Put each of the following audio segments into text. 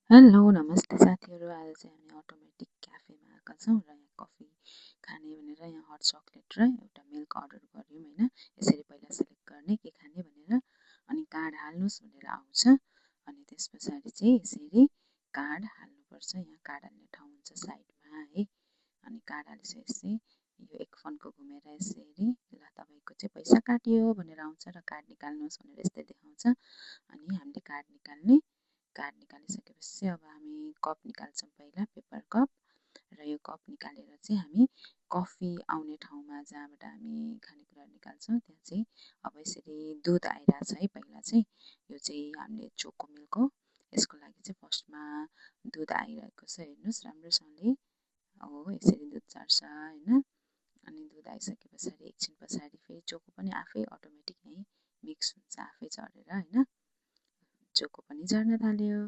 Hello नमस्ते साथीहरू। आज चाहिँ हामी अटोमेटिक क्याफेमा आएका छौँ र यहाँ कफी खाने भनेर यहाँ हट चक्लेट र एउटा मिल्क अर्डर गऱ्यौँ होइन। यसरी पहिला सेलेक्ट गर्ने के खाने भनेर, अनि कार्ड हाल्नुहोस् भनेर आउँछ। अनि त्यस पछाडि चाहिँ यसरी कार्ड हाल्नुपर्छ। यहाँ कार्ड हाल्ने ठाउँ हुन्छ साइडमा है। अनि कार्ड हालिसकेपछि यो एक फोनको घुमेर यसरी ल तपाईँको चाहिँ पैसा काटियो भनेर आउँछ र कार्ड निकाल्नुहोस् भनेर यस्तै देखाउँछ। अनि हामीले कार्ड निकालिसकेपछि अब हामी कप निकाल्छौँ। पहिला पेपर कप, र यो कप निकालेर चाहिँ हामी कफी आउने ठाउँमा जहाँबाट हामी खानेकुराहरू निकाल्छौँ त्यहाँ चाहिँ अब यसरी दुध आइरहेछ है। पहिला चाहिँ यो चाहिँ हामीले चोको मिल्क हो। यसको लागि चाहिँ फर्स्टमा दुध आइरहेको छ, हेर्नुहोस् राम्रोसँगले। हो यसरी दुध चढ्छ होइन। अनि दुध आइसके पछाडि एकछिन पछाडि फेरि चोको पनि आफै अटोमेटिक नै मिक्स हुन्छ, आफै चढेर होइन। चोको पनि झर्न थाल्यो।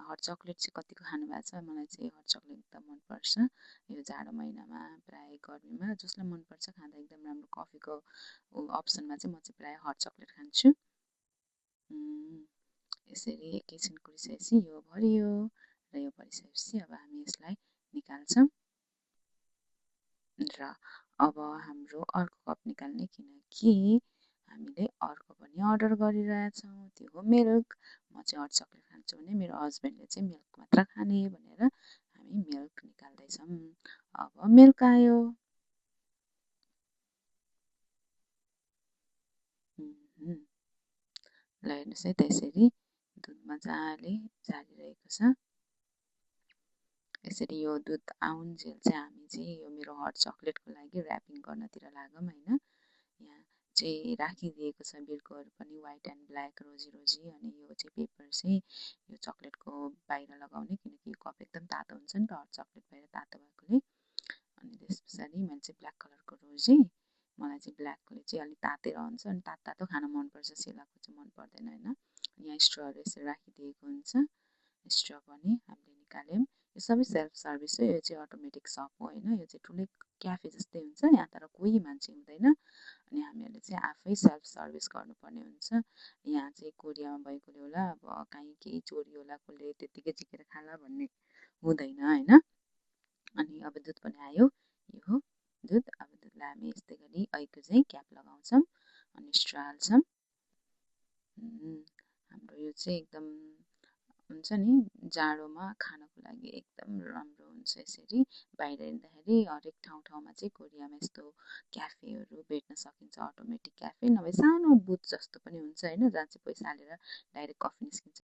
हट चक्लेट चाहिँ कतिको खानु भएको छ? मलाई चाहिँ हट चक्लेट एकदम मनपर्छ। यो जाडो महिनामा प्रायः गर्मीमा जसलाई मनपर्छ खाँदा एकदम राम्रो। कफीको अप्सनमा चाहिँ म चाहिँ प्रायः हट चक्लेट खान्छु। यसरी एकैछिन कुरिसकेपछि यो भरियो, र यो भरिसकेपछि अब हामी यसलाई निकाल्छौँ। र अब हाम्रो अर्को कप निकाल्ने, किनकि हामीले अर्को पनि अर्डर गरिरहेछौँ, त्यो हो मिल्क। म चाहिँ हट चक्लेट खान्छु भने मेरो हस्बेन्डले चाहिँ मिल्क मात्र खाने भनेर हामी मिल्क निकाल्दैछौँ। अब मिल्क आयो। ल हेर्नुहोस् है, त्यसरी दुध मजाले जारिरहेको छ। यसरी यो दुध आउन्जेल चाहिँ हामी चाहिँ यो मेरो हट चक्लेटको लागि ऱ्यापिङ गर्नतिर लागौँ होइन। यहाँ चाहिँ राखिदिएको छ बिर्कोहरू पनि, व्हाइट एन्ड ब्ल्याक रोजी रोजी। अनि यो चाहिँ पेपर चाहिँ यो चक्लेटको बाहिर लगाउने, किनकि यो कप एकदम तातो हुन्छ नि त, हट चक्लेट बाहिर तातो भएकोले। अनि त्यस पछाडि मैले चाहिँ ब्ल्याक कलरको रोजी, मलाई चाहिँ ब्ल्याकले चाहिँ अलिक तातेर हुन्छ, अनि तातो खान मनपर्छ, सेलाएको चाहिँ मन पर्दैन होइन। यहाँ स्ट्रहरू यसरी राखिदिएको हुन्छ। स्ट्र पनि हामीले निकाल्यौँ। यो सबै सेल्फ सर्भिस हो। यो चाहिँ अटोमेटिक सप हो होइन। यो चाहिँ ठुलै क्याफे जस्तै हुन्छ, यहाँ तर कोही मान्छे हुँदैन। अनि हामीहरूले चाहिँ आफै सेल्फ सर्भिस गर्नुपर्ने हुन्छ। यहाँ चाहिँ कोरियामा भएकोले होला, अब कहीँ केही चोरी होला, कसले त्यत्तिकै झिकेर खाला भन्ने हुँदैन होइन। अनि अब दुध पनि आयो, यो हो दुध। अब दुधलाई हामी यस्तै गरी ऐको चाहिँ क्याप लगाउँछौँ अनि स्ट्र हाल्छौँ। हाम्रो यो चाहिँ एकदम हुन्छ नि, जाडोमा खानको लागि एकदम राम्रो हुन्छ। यसरी बाहिर हिँड्दाखेरि हरेक ठाउँमा चाहिँ कोरियामा यस्तो क्याफेहरू भेट्न सकिन्छ, अटोमेटिक क्याफे। नभए सानो बुथ जस्तो पनि हुन्छ होइन, जहाँ चाहिँ पैसा हालेर डाइरेक्ट कफी निस्किन्छ।